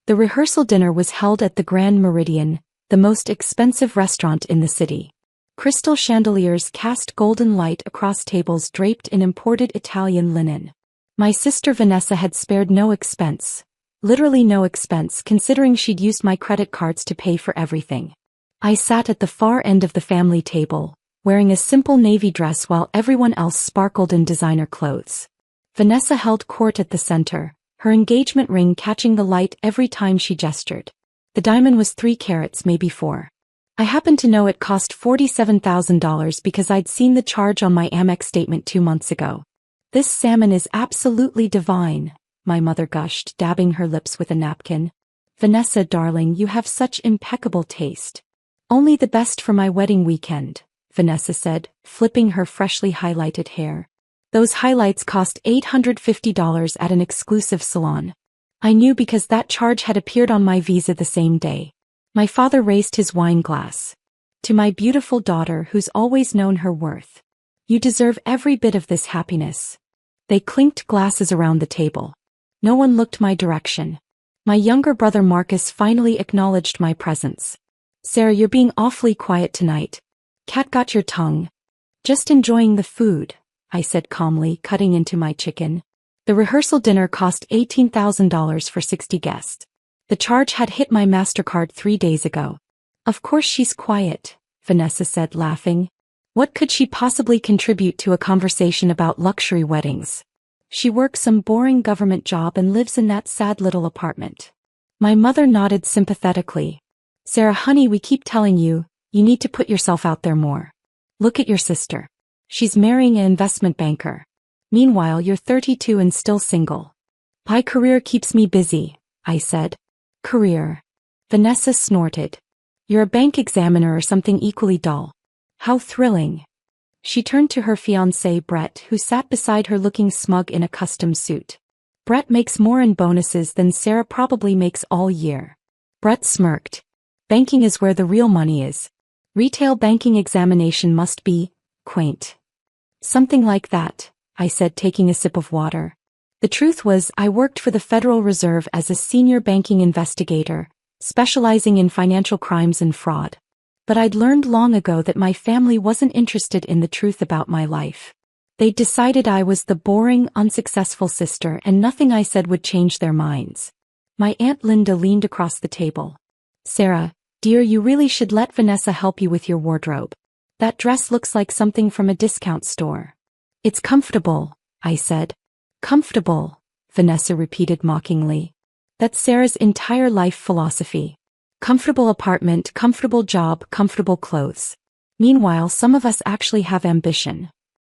The rehearsal dinner was held at the Grand Meridian, the most expensive restaurant in the city. Crystal chandeliers cast golden light across tables draped in imported Italian linen. My sister Vanessa had spared no expense. Literally no expense, considering she'd used my credit cards to pay for everything. I sat at the far end of the family table, wearing a simple navy dress while everyone else sparkled in designer clothes. Vanessa held court at the center, her engagement ring catching the light every time she gestured. The diamond was 3 carats, maybe 4. I happened to know it cost $47,000 because I'd seen the charge on my Amex statement 2 months ago. "This salmon is absolutely divine," my mother gushed, dabbing her lips with a napkin. "Vanessa, darling, you have such impeccable taste." "Only the best for my wedding weekend," Vanessa said, flipping her freshly highlighted hair. "Those highlights cost $850 at an exclusive salon." I knew because that charge had appeared on my visa the same day. My father raised his wine glass. "To my beautiful daughter who's always known her worth. You deserve every bit of this happiness." They clinked glasses around the table. No one looked my direction. My younger brother Marcus finally acknowledged my presence. "Sarah, you're being awfully quiet tonight. Cat got your tongue." "Just enjoying the food," I said calmly, cutting into my chicken. The rehearsal dinner cost $18,000 for 60 guests. The charge had hit my MasterCard 3 days ago. "Of course she's quiet," Vanessa said, laughing. "What could she possibly contribute to a conversation about luxury weddings? She works some boring government job and lives in that sad little apartment." My mother nodded sympathetically. "Sarah, honey, we keep telling you, you need to put yourself out there more. Look at your sister. She's marrying an investment banker. Meanwhile, you're 32 and still single." "My career keeps me busy," I said. "Career?" Vanessa snorted. "You're a bank examiner or something equally dull." "How thrilling." She turned to her fiancé Brett, who sat beside her looking smug in a custom suit. "Brett makes more in bonuses than Sarah probably makes all year." Brett smirked. "Banking is where the real money is. Retail banking examination must be quaint." "Something like that," I said, taking a sip of water. The truth was, I worked for the Federal Reserve as a senior banking investigator, specializing in financial crimes and fraud. But I'd learned long ago that my family wasn't interested in the truth about my life. They'd decided I was the boring, unsuccessful sister, and nothing I said would change their minds. My Aunt Linda leaned across the table. "Sarah, dear, you really should let Vanessa help you with your wardrobe. That dress looks like something from a discount store." "It's comfortable," I said. "Comfortable," Vanessa repeated mockingly. "That's Sarah's entire life philosophy. Comfortable apartment, comfortable job, comfortable clothes. Meanwhile, some of us actually have ambition."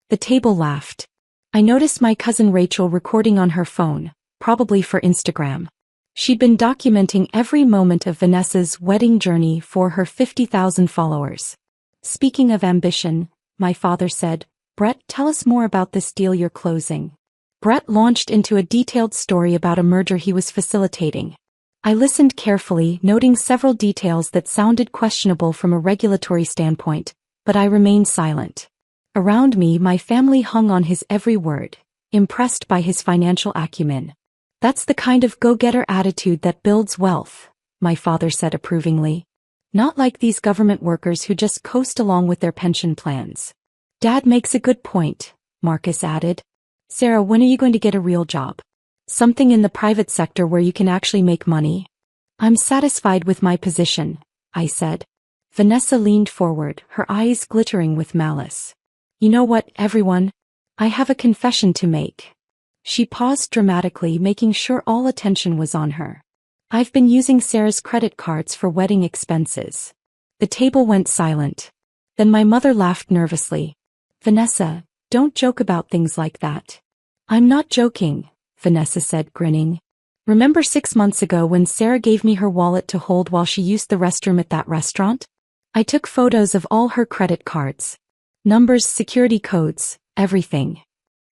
The table laughed. I noticed my cousin Rachel recording on her phone, probably for Instagram. She'd been documenting every moment of Vanessa's wedding journey for her 50,000 followers. "Speaking of ambition," my father said, "Brett, tell us more about this deal you're closing." Brett launched into a detailed story about a merger he was facilitating. I listened carefully, noting several details that sounded questionable from a regulatory standpoint, but I remained silent. Around me, my family hung on his every word, impressed by his financial acumen. "That's the kind of go-getter attitude that builds wealth," my father said approvingly. "Not like these government workers who just coast along with their pension plans." "Dad makes a good point," Marcus added. "Sarah, when are you going to get a real job? Something in the private sector where you can actually make money?" "I'm satisfied with my position," I said. Vanessa leaned forward, her eyes glittering with malice. "You know what, everyone? I have a confession to make." She paused dramatically, making sure all attention was on her. "I've been using Sarah's credit cards for wedding expenses." The table went silent. Then my mother laughed nervously. "Vanessa, don't joke about things like that." "I'm not joking," Vanessa said, grinning. "Remember 6 months ago when Sarah gave me her wallet to hold while she used the restroom at that restaurant? I took photos of all her credit cards. Numbers, security codes, everything."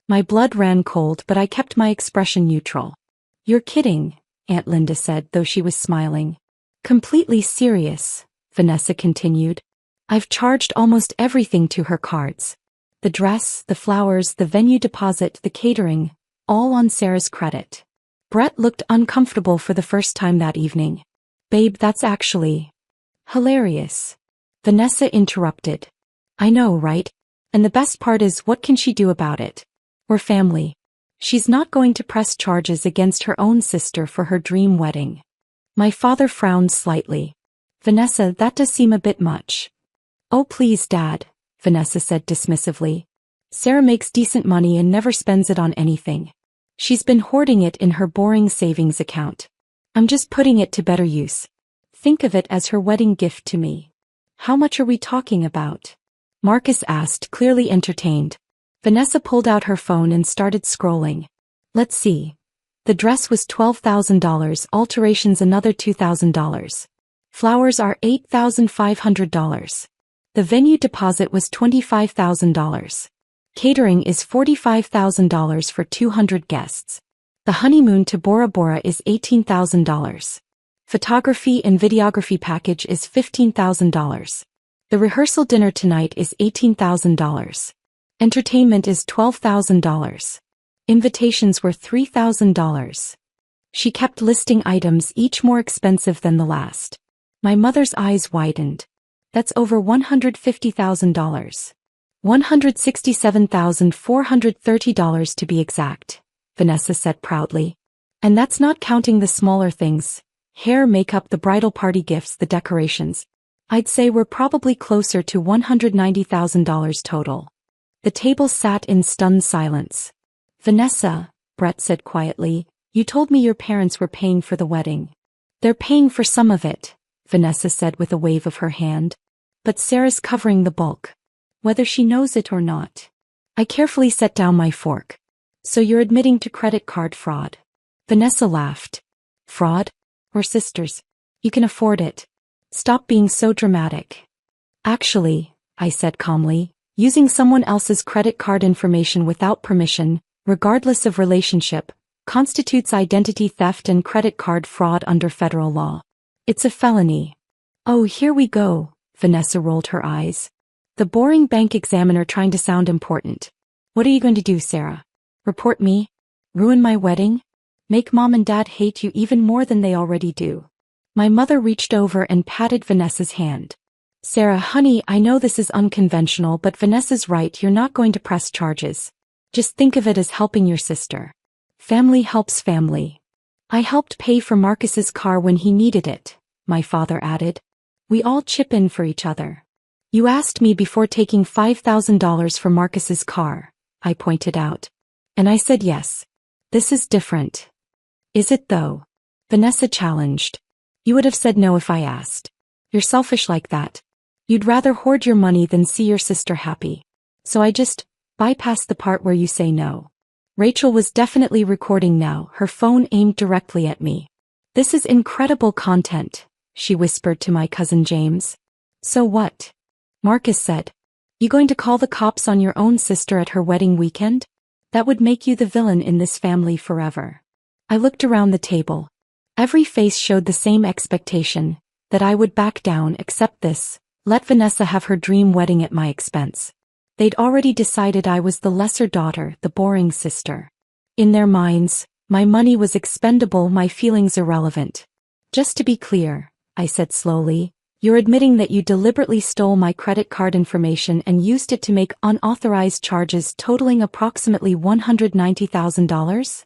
My blood ran cold, but I kept my expression neutral. "You're kidding," Aunt Linda said, though she was smiling. "Completely serious," Vanessa continued. "I've charged almost everything to her cards. The dress, the flowers, the venue deposit, the catering, all on Sarah's credit." Brett looked uncomfortable for the first time that evening. Babe, that's actually hilarious. Vanessa interrupted. I know, right? And the best part is, what can she do about it? We're family. She's not going to press charges against her own sister for her dream wedding. My father frowned slightly. Vanessa, that does seem a bit much. Oh please, Dad, Vanessa said dismissively. Sarah makes decent money and never spends it on anything. She's been hoarding it in her boring savings account. I'm just putting it to better use. Think of it as her wedding gift to me. How much are we talking about? Marcus asked, clearly entertained. Vanessa pulled out her phone and started scrolling. Let's see. The dress was $12,000, alterations another $2,000. Flowers are $8,500. The venue deposit was $25,000. Catering is $45,000 for 200 guests. The honeymoon to Bora Bora is $18,000. Photography and videography package is $15,000. The rehearsal dinner tonight is $18,000. Entertainment is $12,000. Invitations were $3,000. She kept listing items, each more expensive than the last. My mother's eyes widened. That's over $150,000. $167,430 to be exact, Vanessa said proudly. And that's not counting the smaller things. Hair, makeup, the bridal party gifts, the decorations. I'd say we're probably closer to $190,000 total. The table sat in stunned silence. Vanessa, Brett said quietly, you told me your parents were paying for the wedding. They're paying for some of it, Vanessa said with a wave of her hand. But Sarah's covering the bulk. Whether she knows it or not. I carefully set down my fork. So you're admitting to credit card fraud? Vanessa laughed. Fraud? We're sisters. You can afford it. Stop being so dramatic. Actually, I said calmly, using someone else's credit card information without permission, regardless of relationship, constitutes identity theft and credit card fraud under federal law. It's a felony. Oh, here we go, Vanessa rolled her eyes. The boring bank examiner trying to sound important. What are you going to do, Sarah? Report me? Ruin my wedding? Make Mom and Dad hate you even more than they already do? My mother reached over and patted Vanessa's hand. Sarah, honey, I know this is unconventional, but Vanessa's right, you're not going to press charges. Just think of it as helping your sister. Family helps family. I helped pay for Marcus's car when he needed it, my father added. We all chip in for each other. You asked me before taking $5,000 for Marcus's car, I pointed out. And I said yes. This is different. Is it though? Vanessa challenged. You would have said no if I asked. You're selfish like that. You'd rather hoard your money than see your sister happy. So I just bypassed the part where you say no. Rachel was definitely recording now, her phone aimed directly at me. This is incredible content, she whispered to my cousin James. So what? Marcus said. You going to call the cops on your own sister at her wedding weekend? That would make you the villain in this family forever. I looked around the table. Every face showed the same expectation, that I would back down except this, let Vanessa have her dream wedding at my expense. They'd already decided I was the lesser daughter, the boring sister. In their minds, my money was expendable, my feelings irrelevant. Just to be clear, I said slowly, you're admitting that you deliberately stole my credit card information and used it to make unauthorized charges totaling approximately $190,000?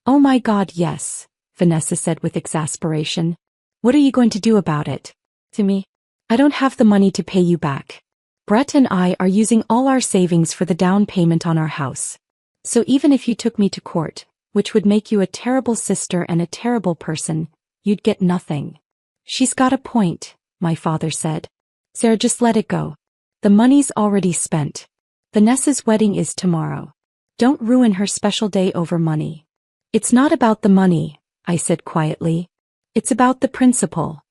Oh my God, yes, Vanessa said with exasperation. What are you going to do about it? To me? I don't have the money to pay you back. Brett and I are using all our savings for the down payment on our house. So even if you took me to court, which would make you a terrible sister and a terrible person, you'd get nothing. She's got a point, my father said. Sarah, just let it go. The money's already spent. Vanessa's wedding is tomorrow. Don't ruin her special day over money. It's not about the money, I said quietly. It's about the principle.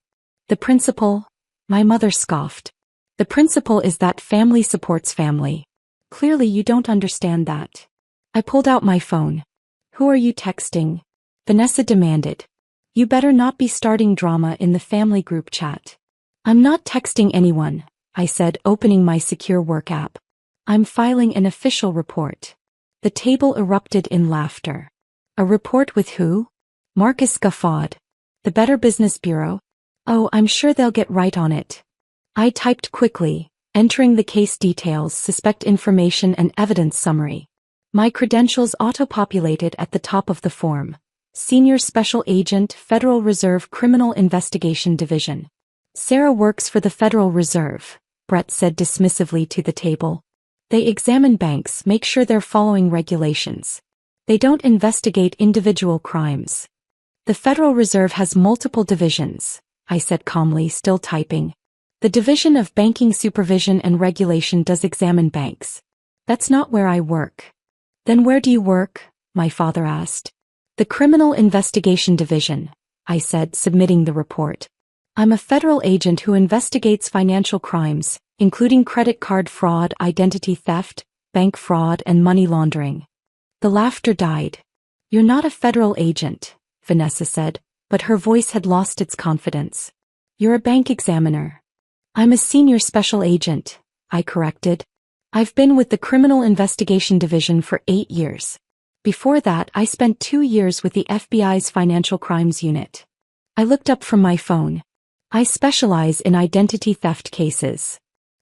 The principle? My mother scoffed. The principle is that family supports family. Clearly you don't understand that. I pulled out my phone. Who are you texting? Vanessa demanded. You better not be starting drama in the family group chat. I'm not texting anyone, I said, opening my secure work app. I'm filing an official report. The table erupted in laughter. A report with who? Marcus guffawed. The Better Business Bureau? Oh, I'm sure they'll get right on it. I typed quickly, entering the case details, suspect information and evidence summary. My credentials auto-populated at the top of the form. Senior Special Agent, Federal Reserve Criminal Investigation Division. Sarah works for the Federal Reserve, Brett said dismissively to the table. They examine banks, make sure they're following regulations. They don't investigate individual crimes. The Federal Reserve has multiple divisions, I said calmly, still typing. The Division of Banking Supervision and Regulation does examine banks. That's not where I work. Then where do you work? My father asked. The Criminal Investigation Division, I said, submitting the report. I'm a federal agent who investigates financial crimes, including credit card fraud, identity theft, bank fraud, and money laundering. The laughter died. You're not a federal agent, Vanessa said, but her voice had lost its confidence. You're a bank examiner. I'm a senior special agent, I corrected. I've been with the Criminal Investigation Division for 8 years. Before that, I spent 2 years with the FBI's Financial Crimes Unit. I looked up from my phone. I specialize in identity theft cases.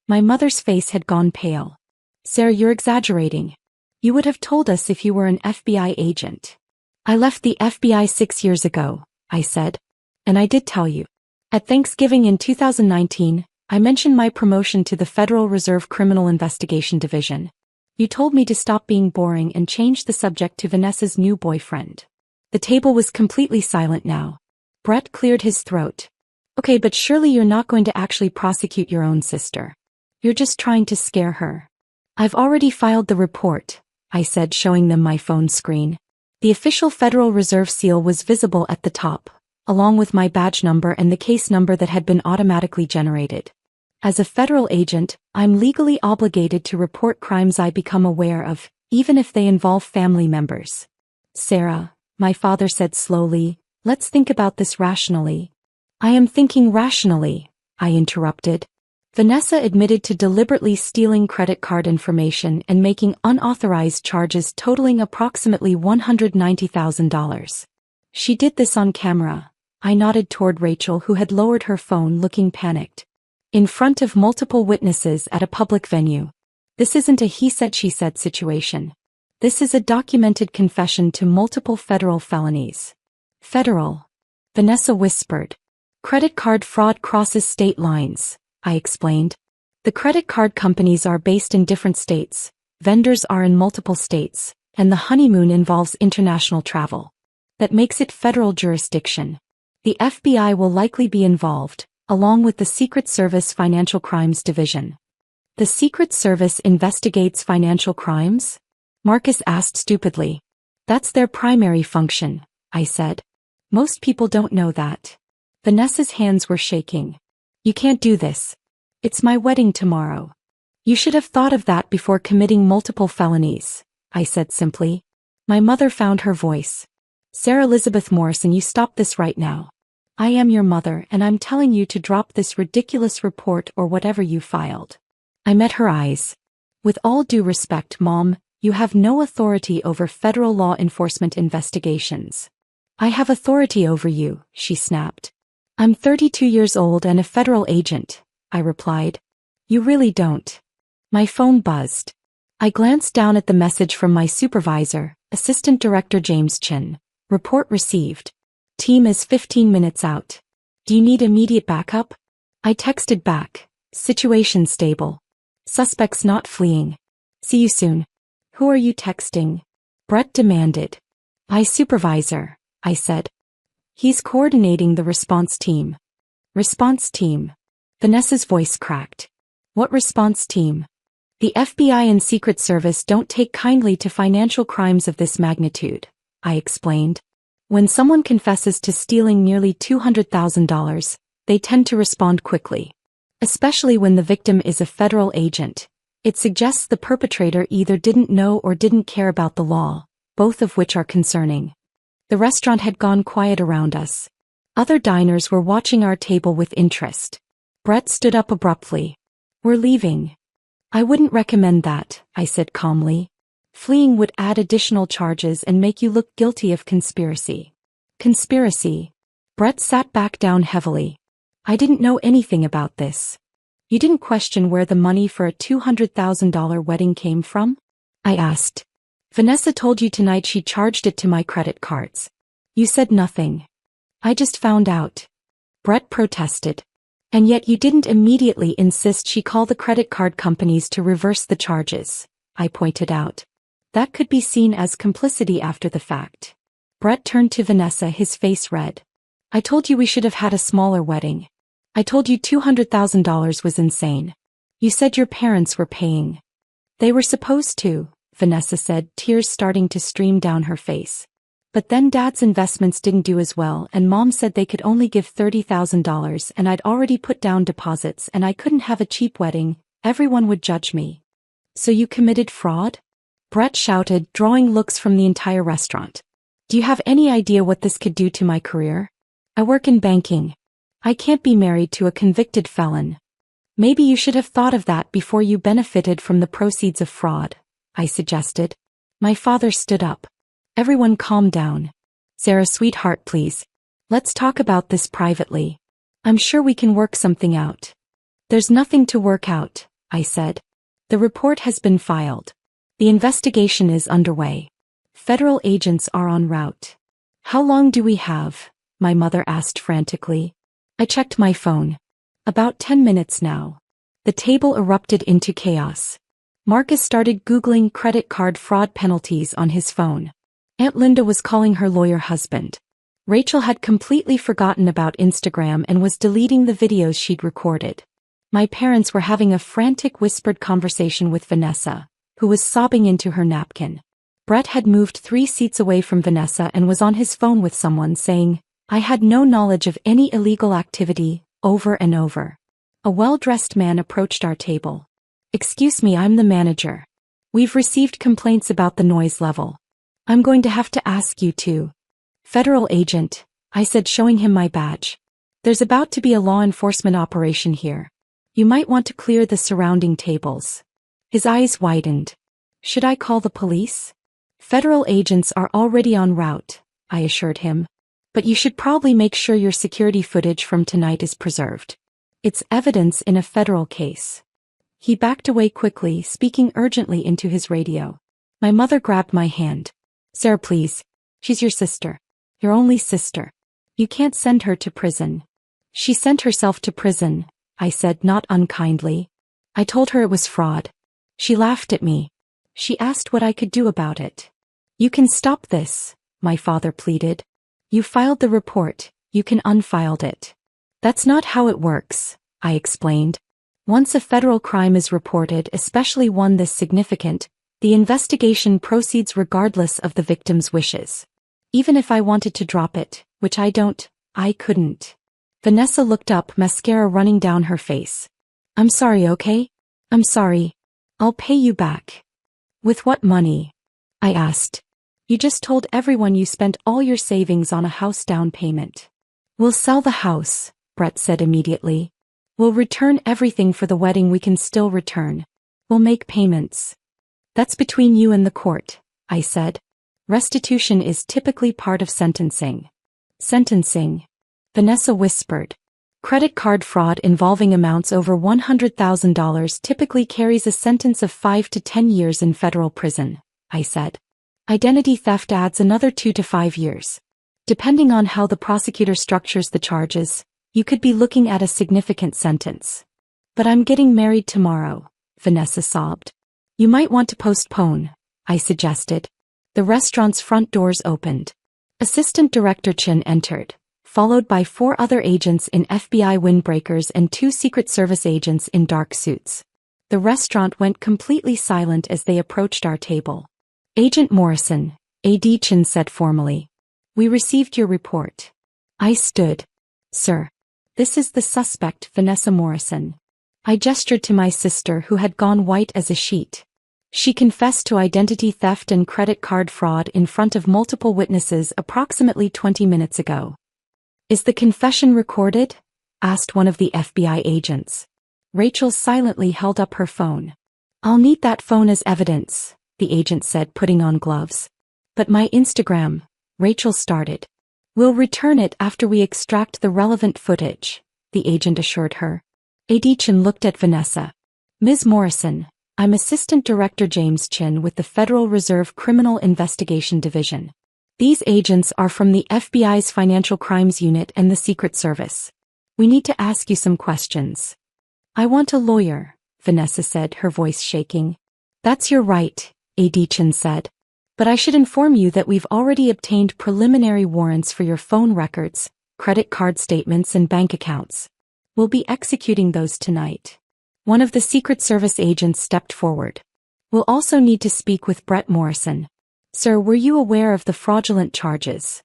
My mother's face had gone pale. Sarah, you're exaggerating. You would have told us if you were an FBI agent. I left the FBI 6 years ago, I said. And I did tell you. At Thanksgiving in 2019, I mentioned my promotion to the Federal Reserve Criminal Investigation Division. You told me to stop being boring and change the subject to Vanessa's new boyfriend. The table was completely silent now. Brett cleared his throat. Okay, but surely you're not going to actually prosecute your own sister. You're just trying to scare her. I've already filed the report, I said, showing them my phone screen. The official Federal Reserve seal was visible at the top, along with my badge number and the case number that had been automatically generated. As a federal agent, I'm legally obligated to report crimes I become aware of, even if they involve family members. Sarah, my father said slowly, let's think about this rationally. I am thinking rationally, I interrupted. Vanessa admitted to deliberately stealing credit card information and making unauthorized charges totaling approximately $190,000. She did this on camera. I nodded toward Rachel, who had lowered her phone, looking panicked. In front of multiple witnesses at a public venue. This isn't a he said she said situation. This is a documented confession to multiple federal felonies. Federal. Vanessa whispered. Credit card fraud crosses state lines, I explained. The credit card companies are based in different states, vendors are in multiple states, and the honeymoon involves international travel. That makes it federal jurisdiction. The FBI will likely be involved, along with the Secret Service Financial Crimes Division. The Secret Service investigates financial crimes? Marcus asked stupidly. That's their primary function, I said. Most people don't know that. Vanessa's hands were shaking. You can't do this. It's my wedding tomorrow. You should have thought of that before committing multiple felonies, I said simply. My mother found her voice. Sarah Elizabeth Morrison, you stop this right now. I am your mother and I'm telling you to drop this ridiculous report or whatever you filed. I met her eyes. With all due respect, Mom, you have no authority over federal law enforcement investigations. I have authority over you, she snapped. I'm 32 years old and a federal agent, I replied. You really don't. My phone buzzed. I glanced down at the message from my supervisor, Assistant Director James Chin. Report received. Team is 15 minutes out. Do you need immediate backup? I texted back. Situation stable. Suspects not fleeing. See you soon. Who are you texting? Brett demanded. My supervisor, I said. He's coordinating the response team. Response team. Vanessa's voice cracked. What response team? The FBI and Secret Service don't take kindly to financial crimes of this magnitude, I explained. When someone confesses to stealing nearly $200,000, they tend to respond quickly. Especially when the victim is a federal agent. It suggests the perpetrator either didn't know or didn't care about the law, both of which are concerning. The restaurant had gone quiet around us. Other diners were watching our table with interest. Brett stood up abruptly. We're leaving. I wouldn't recommend that, I said calmly. Fleeing would add additional charges and make you look guilty of conspiracy. Conspiracy. Brett sat back down heavily. I didn't know anything about this. You didn't question where the money for a $200,000 wedding came from? I asked. Vanessa told you tonight she charged it to my credit cards. You said nothing. I just found out. Brett protested. And yet you didn't immediately insist she call the credit card companies to reverse the charges, I pointed out. That could be seen as complicity after the fact. Brett turned to Vanessa, his face red. I told you we should have had a smaller wedding. I told you $200,000 was insane. You said your parents were paying. They were supposed to, Vanessa said, tears starting to stream down her face. But then Dad's investments didn't do as well and Mom said they could only give $30,000 and I'd already put down deposits and I couldn't have a cheap wedding, everyone would judge me. So you committed fraud? Brett shouted, drawing looks from the entire restaurant. Do you have any idea what this could do to my career? I work in banking. I can't be married to a convicted felon. Maybe you should have thought of that before you benefited from the proceeds of fraud, I suggested. My father stood up. Everyone calm down. Sarah, sweetheart, please. Let's talk about this privately. I'm sure we can work something out. There's nothing to work out, I said. The report has been filed. The investigation is underway. Federal agents are en route. How long do we have? My mother asked frantically. I checked my phone. About 10 minutes now. The table erupted into chaos. Marcus started Googling credit card fraud penalties on his phone. Aunt Linda was calling her lawyer husband. Rachel had completely forgotten about Instagram and was deleting the videos she'd recorded. My parents were having a frantic whispered conversation with Vanessa, who was sobbing into her napkin. Brett had moved 3 seats away from Vanessa and was on his phone with someone saying, I had no knowledge of any illegal activity, over and over. A well-dressed man approached our table. Excuse me, I'm the manager. We've received complaints about the noise level. I'm going to have to ask you to. Federal agent, I said, showing him my badge. There's about to be a law enforcement operation here. You might want to clear the surrounding tables. His eyes widened. Should I call the police? Federal agents are already en route, I assured him. But you should probably make sure your security footage from tonight is preserved. It's evidence in a federal case. He backed away quickly, speaking urgently into his radio. My mother grabbed my hand. Sarah, please. She's your sister. Your only sister. You can't send her to prison. She sent herself to prison, I said, not unkindly. I told her it was fraud. She laughed at me. She asked what I could do about it. You can stop this, my father pleaded. You filed the report, you can unfile it. That's not how it works, I explained. Once a federal crime is reported, especially one this significant, the investigation proceeds regardless of the victim's wishes. Even if I wanted to drop it, which I don't, I couldn't. Vanessa looked up, mascara running down her face. I'm sorry, okay? I'm sorry. I'll pay you back. With what money? I asked. You just told everyone you spent all your savings on a house down payment. We'll sell the house, Brett said immediately. We'll return everything for the wedding we can still return. We'll make payments. That's between you and the court, I said. Restitution is typically part of sentencing. Sentencing? Vanessa whispered. Credit card fraud involving amounts over $100,000 typically carries a sentence of 5 to 10 years in federal prison, I said. Identity theft adds another 2 to 5 years. Depending on how the prosecutor structures the charges, you could be looking at a significant sentence. But I'm getting married tomorrow, Vanessa sobbed. You might want to postpone, I suggested. The restaurant's front doors opened. Assistant Director Chin entered, followed by 4 other agents in FBI windbreakers and 2 Secret Service agents in dark suits. The restaurant went completely silent as they approached our table. Agent Morrison, AD Chin said formally. We received your report. I stood. Sir. This is the suspect, Vanessa Morrison. I gestured to my sister, who had gone white as a sheet. She confessed to identity theft and credit card fraud in front of multiple witnesses approximately 20 minutes ago. Is the confession recorded? Asked one of the FBI agents. Rachel silently held up her phone. I'll need that phone as evidence, the agent said, putting on gloves. But my Instagram, Rachel started. We'll return it after we extract the relevant footage, the agent assured her. Adichin looked at Vanessa. Ms. Morrison, I'm Assistant Director James Chin with the Federal Reserve Criminal Investigation Division. These agents are from the FBI's Financial Crimes Unit and the Secret Service. We need to ask you some questions. I want a lawyer, Vanessa said, her voice shaking. That's your right, Adichin said. But I should inform you that we've already obtained preliminary warrants for your phone records, credit card statements and bank accounts. We'll be executing those tonight. One of the Secret Service agents stepped forward. We'll also need to speak with Brett Morrison. Sir, were you aware of the fraudulent charges?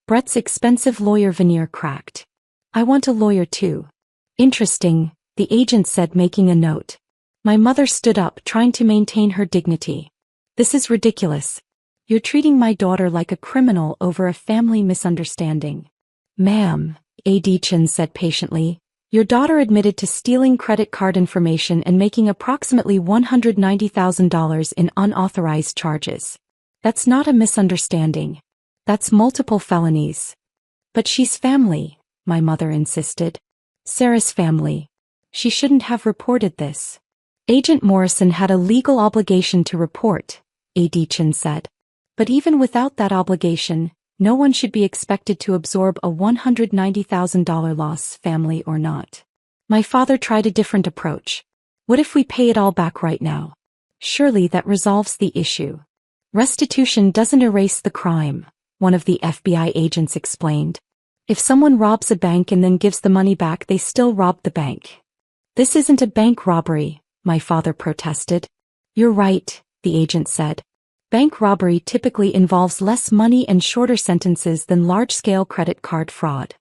Brett's expensive lawyer veneer cracked. I want a lawyer too. Interesting, the agent said, making a note. My mother stood up, trying to maintain her dignity. This is ridiculous. You're treating my daughter like a criminal over a family misunderstanding. Ma'am, Adichin said patiently, your daughter admitted to stealing credit card information and making approximately $190,000 in unauthorized charges. That's not a misunderstanding. That's multiple felonies. But she's family, my mother insisted. Sarah's family. She shouldn't have reported this. Agent Morrison had a legal obligation to report, Adichin said. But even without that obligation, no one should be expected to absorb a $190,000 loss, family or not. My father tried a different approach. What if we pay it all back right now? Surely that resolves the issue. Restitution doesn't erase the crime, one of the FBI agents explained. If someone robs a bank and then gives the money back, they still robbed the bank. This isn't a bank robbery, my father protested. You're right, the agent said. Bank robbery typically involves less money and shorter sentences than large-scale credit card fraud.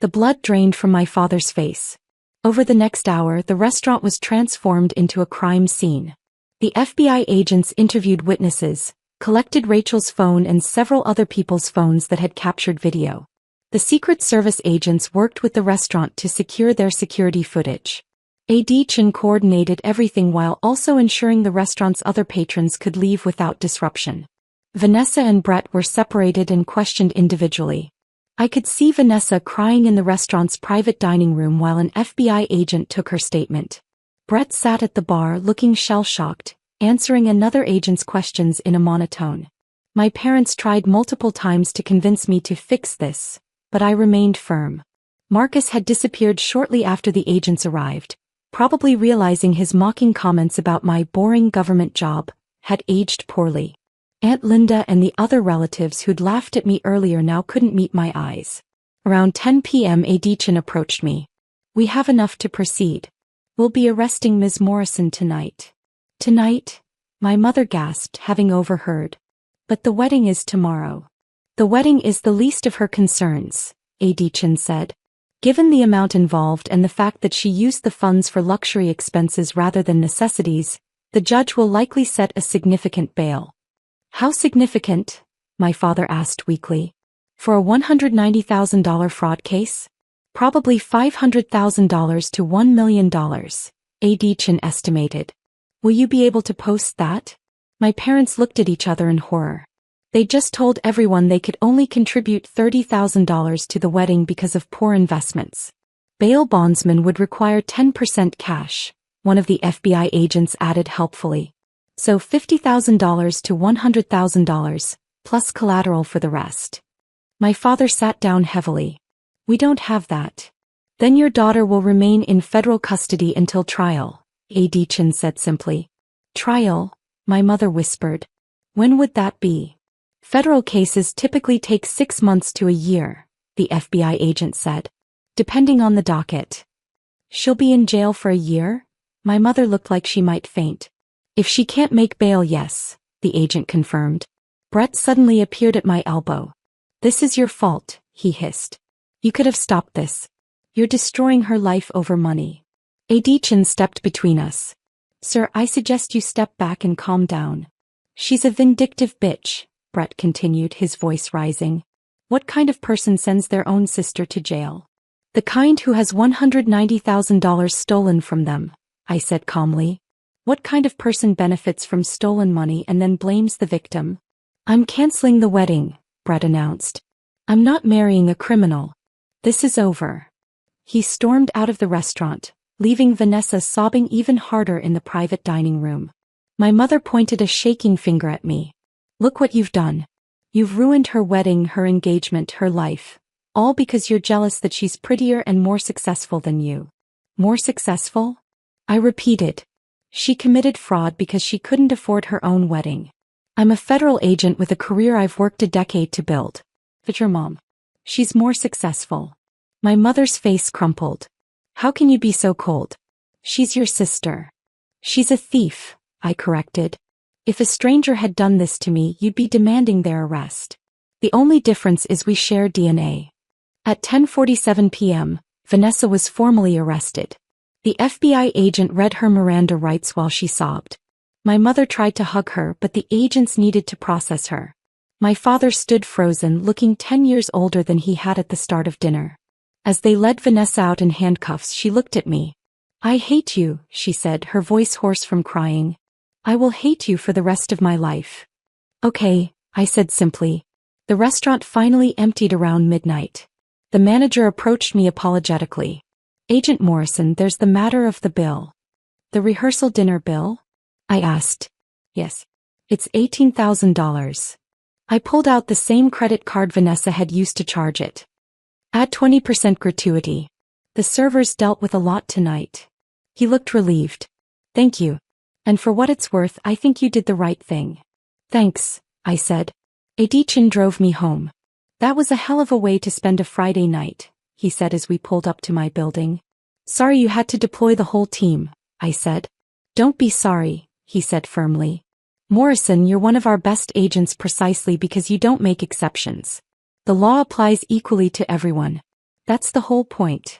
The blood drained from my father's face. Over the next hour, the restaurant was transformed into a crime scene. The FBI agents interviewed witnesses, collected Rachel's phone and several other people's phones that had captured video. The Secret Service agents worked with the restaurant to secure their security footage. Adichin coordinated everything while also ensuring the restaurant's other patrons could leave without disruption. Vanessa and Brett were separated and questioned individually. I could see Vanessa crying in the restaurant's private dining room while an FBI agent took her statement. Brett sat at the bar looking shell-shocked, answering another agent's questions in a monotone. My parents tried multiple times to convince me to fix this, but I remained firm. Marcus had disappeared shortly after the agents arrived, probably realizing his mocking comments about my boring government job had aged poorly. Aunt Linda and the other relatives who'd laughed at me earlier now couldn't meet my eyes. Around 10 p.m. Adichin approached me. We have enough to proceed. We'll be arresting Ms. Morrison tonight. Tonight? My mother gasped, having overheard. But the wedding is tomorrow. The wedding is the least of her concerns, Adichin said. Given the amount involved and the fact that she used the funds for luxury expenses rather than necessities, the judge will likely set a significant bail. How significant? My father asked weakly. For a $190,000 fraud case? Probably $500,000 to $1 million, Adichin estimated. Will you be able to post that? My parents looked at each other in horror. They just told everyone they could only contribute $30,000 to the wedding because of poor investments. Bail bondsmen would require 10% cash, one of the FBI agents added helpfully. So $50,000 to $100,000, plus collateral for the rest. My father sat down heavily. We don't have that. Then your daughter will remain in federal custody until trial, Adichin said simply. Trial? My mother whispered. When would that be? Federal cases typically take 6 months to a year, the FBI agent said. Depending on the docket. She'll be in jail for a year? My mother looked like she might faint. If she can't make bail, yes, the agent confirmed. Brett suddenly appeared at my elbow. This is your fault, he hissed. You could have stopped this. You're destroying her life over money. Adichin stepped between us. Sir, I suggest you step back and calm down. She's a vindictive bitch, Brett continued, his voice rising. What kind of person sends their own sister to jail? The kind who has $190,000 stolen from them, I said calmly. What kind of person benefits from stolen money and then blames the victim? I'm canceling the wedding, Brett announced. I'm not marrying a criminal. This is over. He stormed out of the restaurant, leaving Vanessa sobbing even harder in the private dining room. My mother pointed a shaking finger at me. Look what you've done. You've ruined her wedding, her engagement, her life. All because you're jealous that she's prettier and more successful than you. More successful? I repeated. She committed fraud because she couldn't afford her own wedding. I'm a federal agent with a career I've worked a decade to build. But your mom. She's more successful. My mother's face crumpled. How can you be so cold? She's your sister. She's a thief, I corrected. If a stranger had done this to me, you'd be demanding their arrest. The only difference is we share DNA. At 10:47 p.m., Vanessa was formally arrested. The FBI agent read her Miranda rights while she sobbed. My mother tried to hug her, but the agents needed to process her. My father stood frozen, looking 10 years older than he had at the start of dinner. As they led Vanessa out in handcuffs, she looked at me. I hate you, she said, her voice hoarse from crying. I will hate you for the rest of my life. Okay, I said simply. The restaurant finally emptied around midnight. The manager approached me apologetically. Agent Morrison, there's the matter of the bill. The rehearsal dinner bill? I asked. Yes. It's $18,000. I pulled out the same credit card Vanessa had used to charge it. Add 20% gratuity. The servers dealt with a lot tonight. He looked relieved. Thank you. And for what it's worth, I think you did the right thing. Thanks, I said. Adichin drove me home. That was a hell of a way to spend a Friday night, he said as we pulled up to my building. Sorry you had to deploy the whole team, I said. Don't be sorry, he said firmly. Morrison, you're one of our best agents precisely because you don't make exceptions. The law applies equally to everyone. That's the whole point.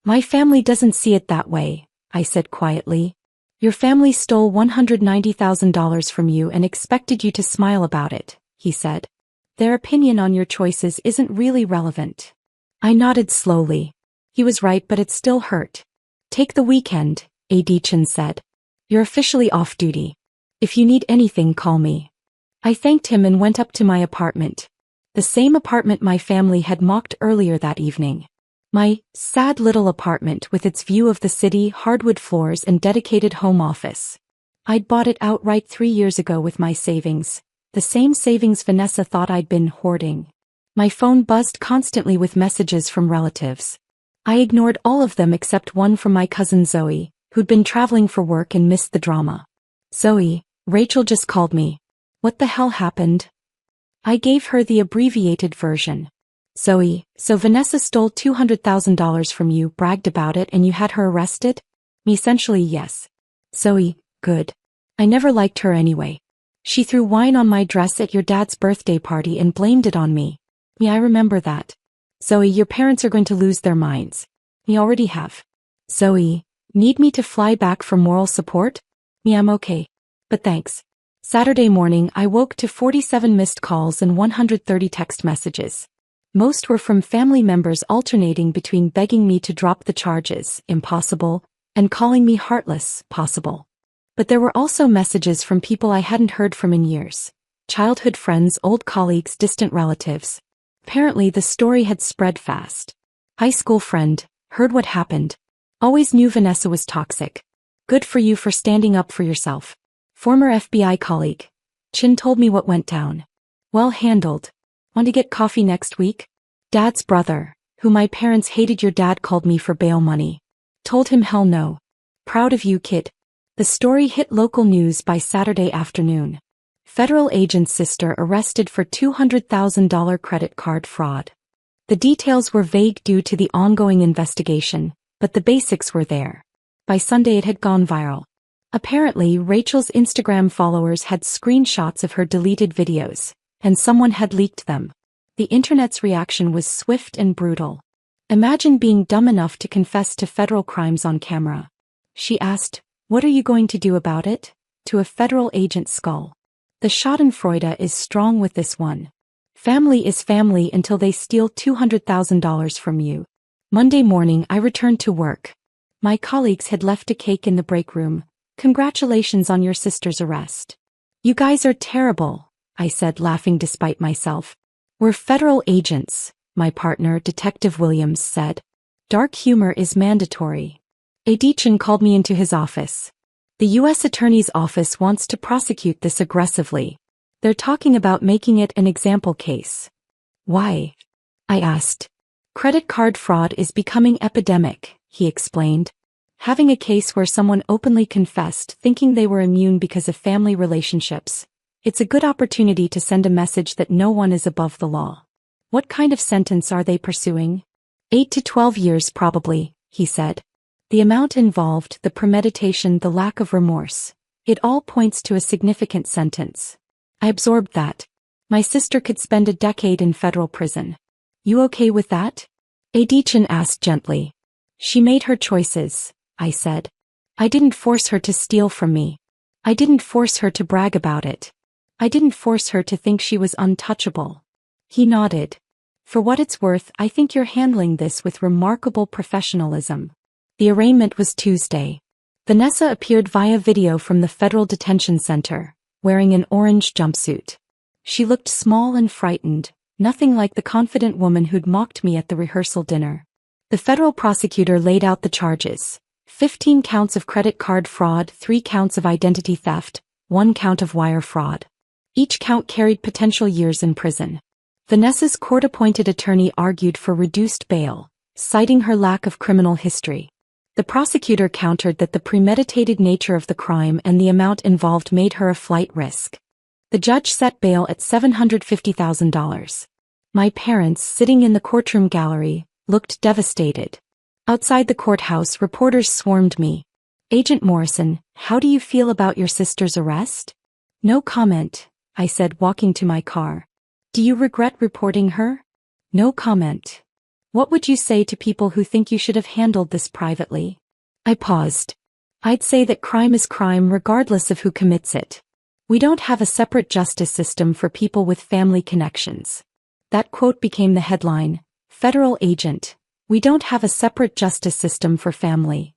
My family doesn't see it that way, I said quietly. Your family stole $190,000 from you and expected you to smile about it, he said. Their opinion on your choices isn't really relevant. I nodded slowly. He was right, but it still hurt. Take the weekend, Adichin said. You're officially off duty. If you need anything, call me. I thanked him and went up to my apartment. The same apartment my family had mocked earlier that evening. My sad little apartment with its view of the city, hardwood floors, and dedicated home office. I'd bought it outright 3 years ago with my savings, the same savings Vanessa thought I'd been hoarding. My phone buzzed constantly with messages from relatives. I ignored all of them except one from my cousin Zoe, who'd been traveling for work and missed the drama. Zoe, Rachel just called me. What the hell happened? I gave her the abbreviated version. Zoe, so Vanessa stole $200,000 from you, bragged about it, and you had her arrested? Me, essentially, yes. Zoe, good. I never liked her anyway. She threw wine on my dress at your dad's birthday party and blamed it on me. Me, I remember that. Zoe, your parents are going to lose their minds. Me, already have. Zoe, need me to fly back for moral support? Me, I'm okay. But thanks. Saturday morning, I woke to 47 missed calls and 130 text messages. Most were from family members alternating between begging me to drop the charges, impossible, and calling me heartless, possible. But there were also messages from people I hadn't heard from in years. Childhood friends, old colleagues, distant relatives. Apparently the story had spread fast. High school friend, heard what happened. Always knew Vanessa was toxic. Good for you for standing up for yourself. Former FBI colleague. Chin told me what went down. Well handled. Want to get coffee next week? Dad's brother, who my parents hated, your dad called me for bail money. Told him hell no. Proud of you, kid. The story hit local news by Saturday afternoon. Federal agent's sister arrested for $200,000 credit card fraud. The details were vague due to the ongoing investigation, but the basics were there. By Sunday it had gone viral. Apparently, Rachel's Instagram followers had screenshots of her deleted videos, and someone had leaked them. The internet's reaction was swift and brutal. Imagine being dumb enough to confess to federal crimes on camera. She asked, "What are you going to do about it?" to a federal agent's skull. The schadenfreude is strong with this one. Family is family until they steal $200,000 from you. Monday morning I returned to work. My colleagues had left a cake in the break room. Congratulations on your sister's arrest. You guys are terrible, I said, laughing despite myself. We're federal agents, my partner, Detective Williams, said. Dark humor is mandatory. Adichin called me into his office. The U.S. Attorney's Office wants to prosecute this aggressively. They're talking about making it an example case. Why? I asked. Credit card fraud is becoming epidemic, he explained. Having a case where someone openly confessed thinking they were immune because of family relationships. It's a good opportunity to send a message that no one is above the law. What kind of sentence are they pursuing? 8 to 12 years probably, he said. The amount involved, the premeditation, the lack of remorse. It all points to a significant sentence. I absorbed that. My sister could spend a decade in federal prison. You okay with that? Adichin asked gently. She made her choices, I said. I didn't force her to steal from me. I didn't force her to brag about it. I didn't force her to think she was untouchable. He nodded. For what it's worth, I think you're handling this with remarkable professionalism. The arraignment was Tuesday. Vanessa appeared via video from the Federal Detention Center, wearing an orange jumpsuit. She looked small and frightened, nothing like the confident woman who'd mocked me at the rehearsal dinner. The federal prosecutor laid out the charges. 15 counts of credit card fraud, 3 counts of identity theft, 1 count of wire fraud. Each count carried potential years in prison. Vanessa's court-appointed attorney argued for reduced bail, citing her lack of criminal history. The prosecutor countered that the premeditated nature of the crime and the amount involved made her a flight risk. The judge set bail at $750,000. My parents, sitting in the courtroom gallery, looked devastated. Outside the courthouse, reporters swarmed me. Agent Morrison, how do you feel about your sister's arrest? No comment, I said, walking to my car. Do you regret reporting her? No comment. What would you say to people who think you should have handled this privately? I paused. I'd say that crime is crime regardless of who commits it. We don't have a separate justice system for people with family connections. That quote became the headline. Federal agent. We don't have a separate justice system for family.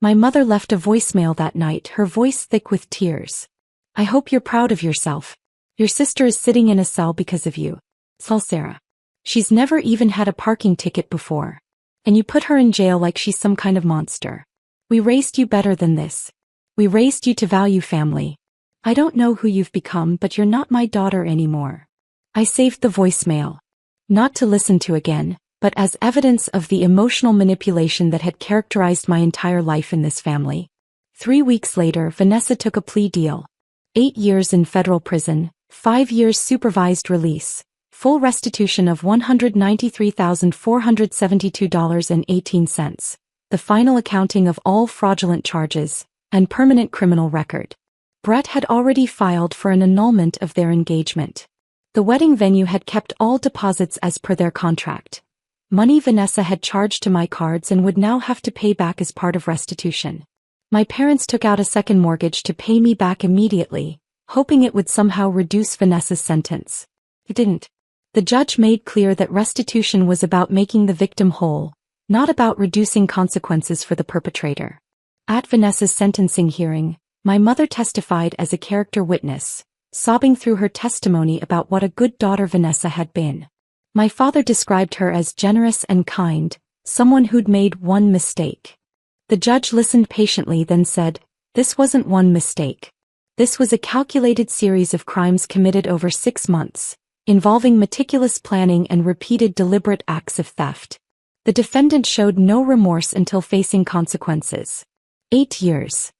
My mother left a voicemail that night, her voice thick with tears. I hope you're proud of yourself. Your sister is sitting in a cell because of you. Sarah. She's never even had a parking ticket before. And you put her in jail like she's some kind of monster. We raised you better than this. We raised you to value family. I don't know who you've become, but you're not my daughter anymore. I saved the voicemail. Not to listen to again, but as evidence of the emotional manipulation that had characterized my entire life in this family. 3 weeks later, Vanessa took a plea deal. 8 years in federal prison, 5 years supervised release, full restitution of $193,472.18, the final accounting of all fraudulent charges, and permanent criminal record. Brett had already filed for an annulment of their engagement. The wedding venue had kept all deposits as per their contract. Money Vanessa had charged to my cards and would now have to pay back as part of restitution. My parents took out a second mortgage to pay me back immediately, hoping it would somehow reduce Vanessa's sentence. It didn't. The judge made clear that restitution was about making the victim whole, not about reducing consequences for the perpetrator. At Vanessa's sentencing hearing, my mother testified as a character witness, sobbing through her testimony about what a good daughter Vanessa had been. My father described her as generous and kind, someone who'd made one mistake. The judge listened patiently, then said, "This wasn't one mistake. This was a calculated series of crimes committed over 6 months, involving meticulous planning and repeated deliberate acts of theft. The defendant showed no remorse until facing consequences. 8 years."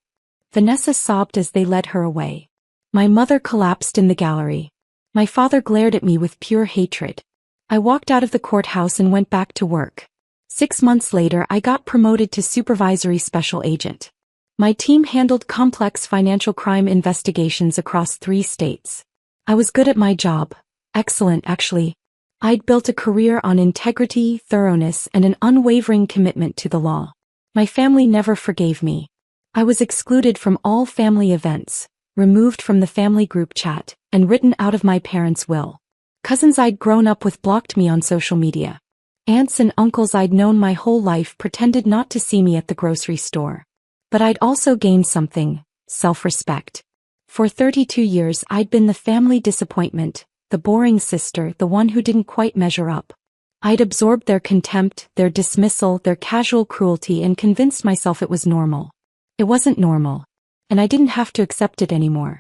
Vanessa sobbed as they led her away. My mother collapsed in the gallery. My father glared at me with pure hatred. I walked out of the courthouse and went back to work. 6 months later, I got promoted to supervisory special agent. My team handled complex financial crime investigations across 3 states. I was good at my job. Excellent, actually. I'd built a career on integrity, thoroughness, and an unwavering commitment to the law. My family never forgave me. I was excluded from all family events, removed from the family group chat, and written out of my parents' will. Cousins I'd grown up with blocked me on social media. Aunts and uncles I'd known my whole life pretended not to see me at the grocery store. But I'd also gained something, self-respect. For 32 years I'd been the family disappointment, the the boring sister, the one who didn't quite measure up. I'd absorbed their contempt, their dismissal, their casual cruelty, and convinced myself it was normal. It wasn't normal. And I didn't have to accept it anymore.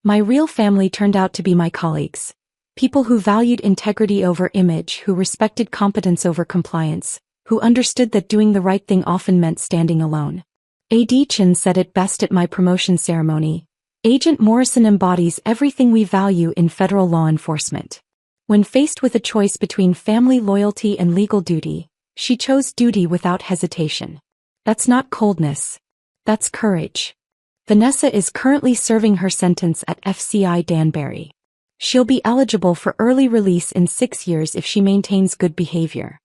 My real family turned out to be my colleagues. People who valued integrity over image, who respected competence over compliance, who understood that doing the right thing often meant standing alone. A.D. Chin said it best at my promotion ceremony. Agent Morrison embodies everything we value in federal law enforcement. When faced with a choice between family loyalty and legal duty, she chose duty without hesitation. That's not coldness. That's courage. Vanessa is currently serving her sentence at FCI Danbury. She'll be eligible for early release in 6 years if she maintains good behavior.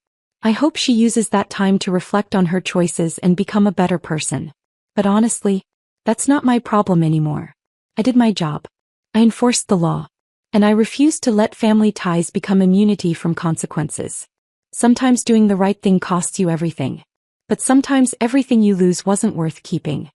I hope she uses that time to reflect on her choices and become a better person. But honestly, that's not my problem anymore. I did my job. I enforced the law. And I refused to let family ties become immunity from consequences. Sometimes doing the right thing costs you everything. But sometimes everything you lose wasn't worth keeping.